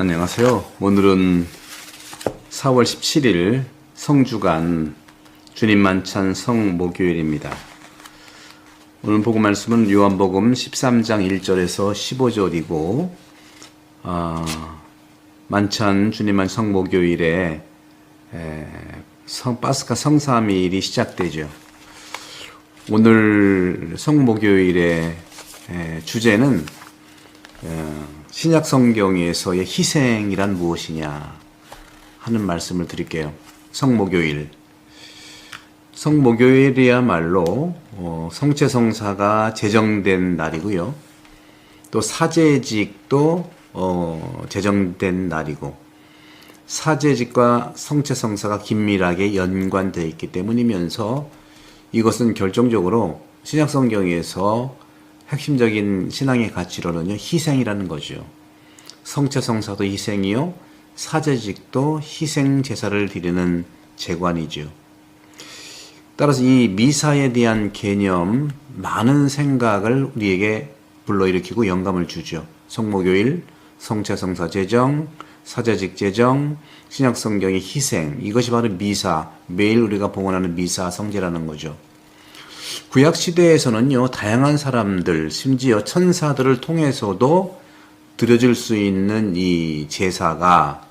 안녕하세요. 오늘은 4월 17일 성주간 주님만찬 성목요일입니다. 오늘 복음 말씀은 요한복음 13장 1절에서 15절이고 만찬 주님만 성목요일에 파스카 성삼일이 시작되죠. 오늘 성목요일의 주제는 신약 성경에서의 희생이란 무엇이냐 하는 말씀을 드릴게요. 성목요일이야말로 성체성사가 제정된 날이고요. 또 사제직도 제정된 날이고, 사제직과 성체성사가 긴밀하게 연관되어 있기 때문이면서 이것은 결정적으로 신약 성경에서 핵심적인 신앙의 가치로는요, 희생이라는 거죠. 성체성사도 희생이요, 사제직도 희생 제사를 드리는 제관이죠. 따라서 이 미사에 대한 개념, 많은 생각을 우리에게 불러일으키고 영감을 주죠. 성목요일, 성체성사 제정, 사제직 제정, 신약 성경의 희생, 이것이 바로 미사, 매일 우리가 봉헌하는 미사 성제라는 거죠. 구약 시대에서는요, 다양한 사람들, 심지어 천사들을 통해서도 드려질 수 있는 이 제사가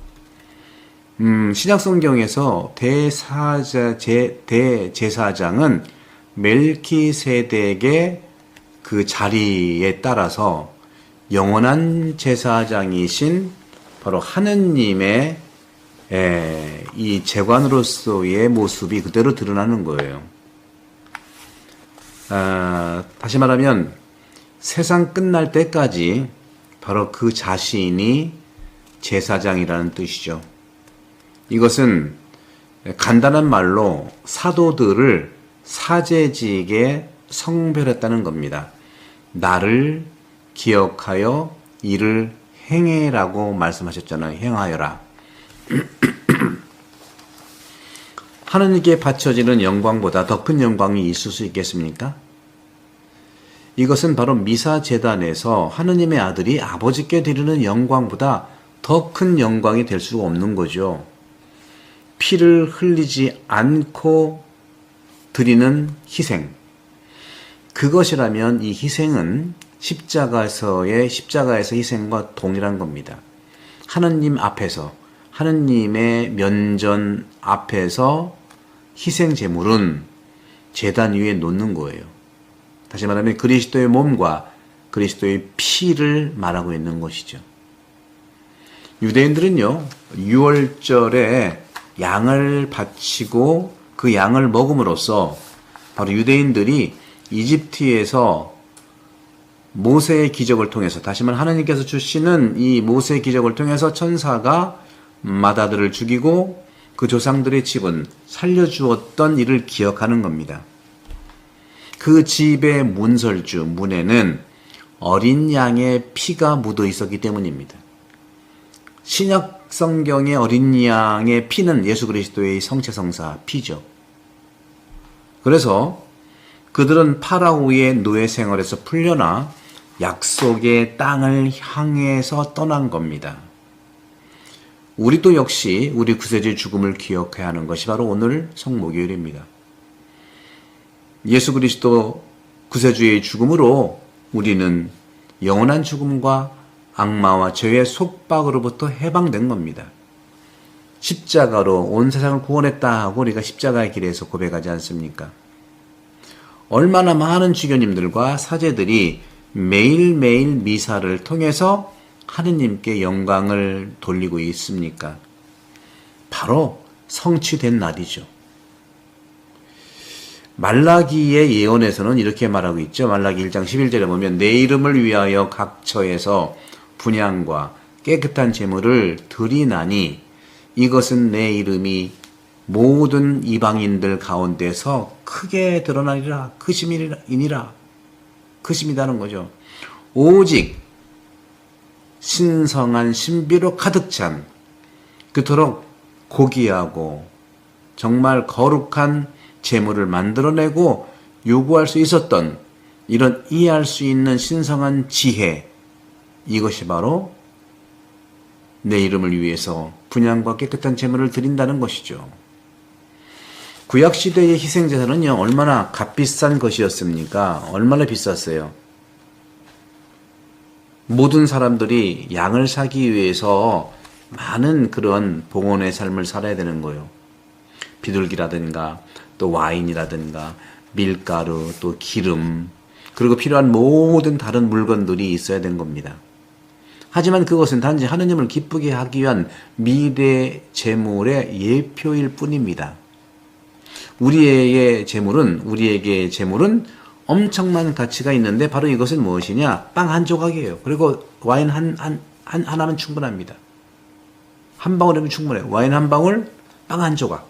신약 성경에서 대제사장은 멜키세덱의 그 자리에 따라서 영원한 제사장이신 바로 하느님의 이 제관으로서의 모습이 그대로 드러나는 거예요. 다시 말하면 세상 끝날 때까지 바로 그 자신이 제사장이라는 뜻이죠. 이것은 간단한 말로 사도들을 사제직에 성별했다는 겁니다. 나를 기억하여 이를 행해라고 말씀하셨잖아요. 행하여라. 하느님께 바쳐지는 영광보다 더 큰 영광이 있을 수 있겠습니까? 이것은 바로 미사 제단에서 하느님의 아들이 아버지께 드리는 영광보다 더 큰 영광이 될 수가 없는 거죠. 피를 흘리지 않고 드리는 희생. 그것이라면 이 희생은 십자가에서 희생과 동일한 겁니다. 하느님 앞에서, 하느님의 면전 앞에서 희생 제물은 제단 위에 놓는 거예요. 다시 말하면 그리스도의 몸과 그리스도의 피를 말하고 있는 것이죠. 유대인들은요, 6월절에 양을 바치고 그 양을 먹음으로써 바로 유대인들이 이집트에서 모세의 기적을 통해서, 다시 말하면 하나님께서 주시는 이 모세의 기적을 통해서 천사가 마다들을 죽이고 그 조상들의 집은 살려주었던 일을 기억하는 겁니다. 그 집의 문설주, 문에는 어린 양의 피가 묻어 있었기 때문입니다. 신약 성경의 어린 양의 피는 예수 그리스도의 성체성사 피죠. 그래서 그들은 파라오의 노예 생활에서 풀려나 약속의 땅을 향해서 떠난 겁니다. 우리도 역시 우리 구세주의 죽음을 기억해야 하는 것이 바로 오늘 성목요일입니다. 예수 그리스도 구세주의 죽음으로 우리는 영원한 죽음과 악마와 죄의 속박으로부터 해방된 겁니다. 십자가로 온 세상을 구원했다 하고 우리가 십자가의 길에서 고백하지 않습니까? 얼마나 많은 주교님들과 사제들이 매일매일 미사를 통해서 하느님께 영광을 돌리고 있습니까? 바로 성취된 날이죠. 말라기의 예언에서는 이렇게 말하고 있죠. 말라기 1장 11절에 보면 내 이름을 위하여 각 처에서 분향과 깨끗한 제물을 드리나니 이것은 내 이름이 모든 이방인들 가운데서 크게 드러나리라. 크심이니라. 크심이다는 거죠. 오직 신성한 신비로 가득 찬 그토록 고귀하고 정말 거룩한 제물을 만들어내고 요구할 수 있었던 이런 이해할 수 있는 신성한 지혜, 이것이 바로 내 이름을 위해서 분향과 깨끗한 제물을 드린다는 것이죠. 구약시대의 희생제사는요, 얼마나 값비싼 것이었습니까? 얼마나 비쌌어요? 모든 사람들이 양을 사기 위해서 많은 그런 봉헌의 삶을 살아야 되는 거예요. 비둘기라든가 또 와인이라든가 밀가루 또 기름 그리고 필요한 모든 다른 물건들이 있어야 된 겁니다. 하지만 그것은 단지 하느님을 기쁘게 하기 위한 미래 제물의 예표일 뿐입니다. 우리에게 제물은 엄청난 가치가 있는데 바로 이것은 무엇이냐? 빵 한 조각이에요. 그리고 와인 하나면 충분합니다. 한 방울이면 충분해요. 와인 한 방울, 빵 한 조각.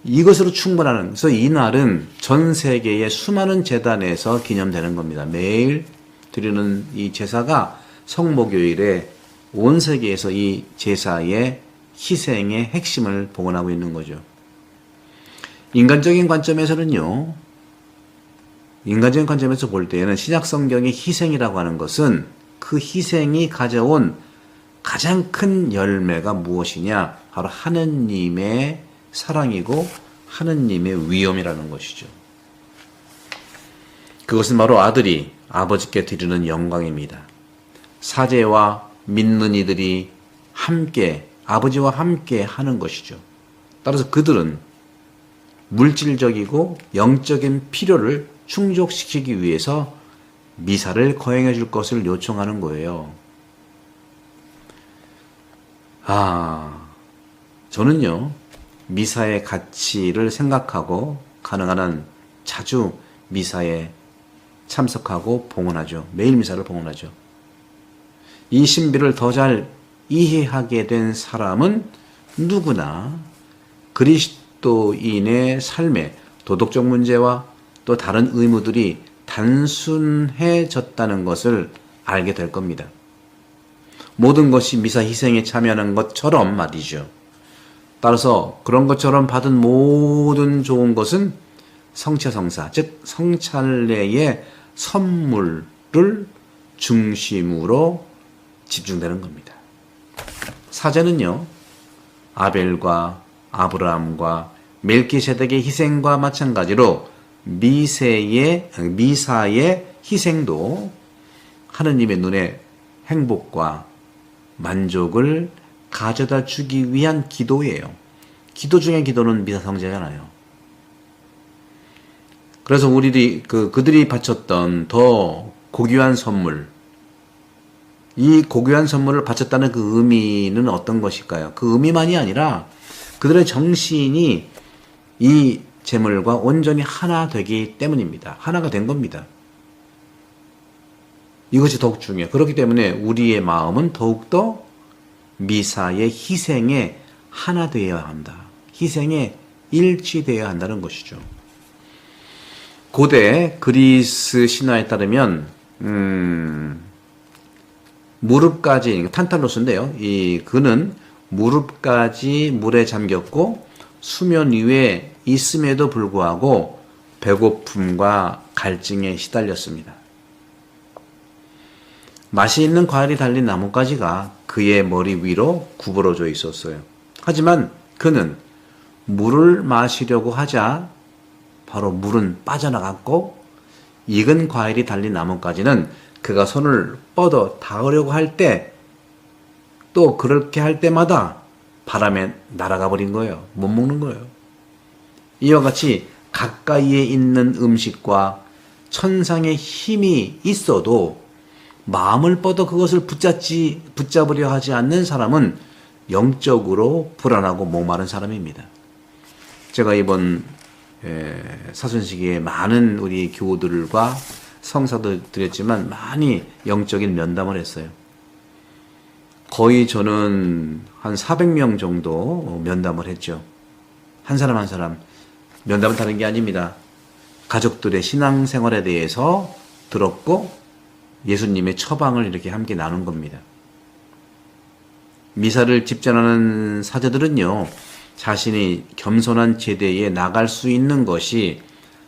이것으로 충분하는, 그래서 이날은 전 세계의 수많은 제단에서 기념되는 겁니다. 매일 드리는 이 제사가 성목요일에 온 세계에서 이 제사의 희생의 핵심을 봉헌하고 있는 거죠. 인간적인 관점에서는요, 인간적인 관점에서 볼 때에는 신약 성경의 희생이라고 하는 것은 그 희생이 가져온 가장 큰 열매가 무엇이냐? 바로 하느님의 사랑이고 하느님의 위엄이라는 것이죠. 그것은 바로 아들이 아버지께 드리는 영광입니다. 사제와 믿는 이들이 함께 아버지와 함께 하는 것이죠. 따라서 그들은 물질적이고 영적인 필요를 충족시키기 위해서 미사를 거행해 줄 것을 요청하는 거예요. 저는요, 미사의 가치를 생각하고 가능한 한 자주 미사에 참석하고 봉헌하죠. 매일 미사를 봉헌하죠. 이 신비를 더 잘 이해하게 된 사람은 누구나 그리스도인의 삶의 도덕적 문제와 또 다른 의무들이 단순해졌다는 것을 알게 될 겁니다. 모든 것이 미사 희생에 참여하는 것처럼 말이죠. 따라서 그런 것처럼 받은 모든 좋은 것은 성차성사, 즉 성찬례의 선물을 중심으로 집중되는 겁니다. 사제는요, 아벨과 아브라함과 멜기세덱의 희생과 마찬가지로 미사의 희생도 하느님의 눈에 행복과 만족을 가져다 주기 위한 기도예요. 기도 중에 기도는 미사성제잖아요. 그래서 그들이 바쳤던 더 고귀한 선물, 이 고귀한 선물을 바쳤다는 그 의미는 어떤 것일까요? 그 의미만이 아니라 그들의 정신이 이 제물과 온전히 하나 되기 때문입니다. 하나가 된 겁니다. 이것이 더욱 중요해요. 그렇기 때문에 우리의 마음은 더욱더 미사의 희생에 하나 되어야 한다. 희생에 일치되어야 한다는 것이죠. 고대 그리스 신화에 따르면 무릎까지, 탄탈로스인데요. 그는 무릎까지 물에 잠겼고 수면 위에 있음에도 불구하고 배고픔과 갈증에 시달렸습니다. 맛이 있는 과일이 달린 나뭇가지가 그의 머리 위로 구부러져 있었어요. 하지만 그는 물을 마시려고 하자 바로 물은 빠져나갔고 익은 과일이 달린 나뭇가지는 그가 손을 뻗어 닿으려고 할 때 또 그렇게 할 때마다 바람에 날아가 버린 거예요. 못 먹는 거예요. 이와 같이 가까이에 있는 음식과 천상의 힘이 있어도 마음을 뻗어 그것을 붙잡으려 하지 않는 사람은 영적으로 불안하고 목마른 사람입니다. 제가 이번 사순시기에 많은 우리 교우들과 성사도 드렸지만 많이 영적인 면담을 했어요. 거의 저는 한 400명 정도 면담을 했죠. 한 사람 한 사람. 면담은 다른 게 아닙니다. 가족들의 신앙생활에 대해서 들었고 예수님의 처방을 이렇게 함께 나눈 겁니다. 미사를 집전하는 사제들은요, 자신이 겸손한 제대에 나갈 수 있는 것이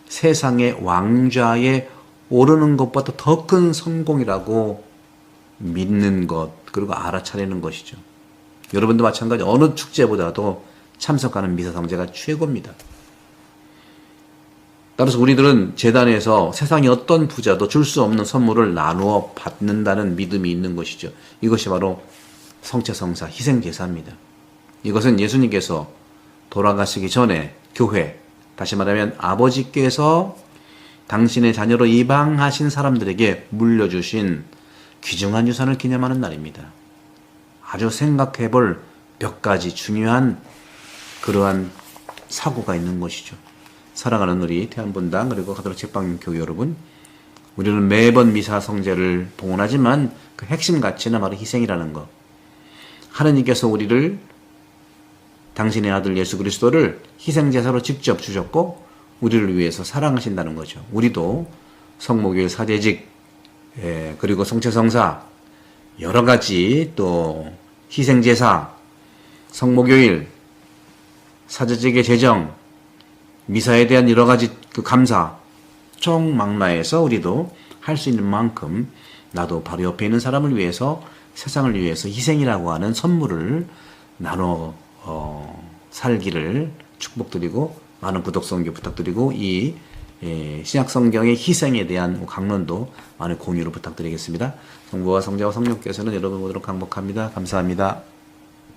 세상의 왕좌에 오르는 것보다 더 큰 성공이라고 믿는 것, 그리고 알아차리는 것이죠. 여러분도 마찬가지 어느 축제보다도 참석하는 미사성제가 최고입니다. 따라서 우리들은 제단에서 세상의 어떤 부자도 줄 수 없는 선물을 나누어 받는다는 믿음이 있는 것이죠. 이것이 바로 성체성사 희생제사입니다. 이것은 예수님께서 돌아가시기 전에 교회, 다시 말하면 아버지께서 당신의 자녀로 입양하신 사람들에게 물려주신 귀중한 유산을 기념하는 날입니다. 아주 생각해볼 몇 가지 중요한 그러한 사고가 있는 것이죠. 사랑하는 우리 태안본당 그리고 가톨릭 책방교회 여러분, 우리는 매번 미사 성제를 봉헌하지만 그 핵심 가치는 바로 희생이라는 것. 하느님께서 우리를 당신의 아들 예수 그리스도를 희생제사로 직접 주셨고 우리를 위해서 사랑하신다는 거죠. 우리도 성목요일 사제직 그리고 성체성사 여러 가지 또 희생제사 성목요일 사제직의 제정 미사에 대한 여러 가지 그 감사 총망라해서 우리도 할 수 있는 만큼 나도 바로 옆에 있는 사람을 위해서 세상을 위해서 희생이라고 하는 선물을 나눠 살기를 축복드리고 많은 구독 선교 부탁드리고 이 신약 성경의 희생에 대한 강론도 많은 공유를 부탁드리겠습니다. 성부와 성자와 성령께서는 여러분 모두를 강복합니다. 감사합니다.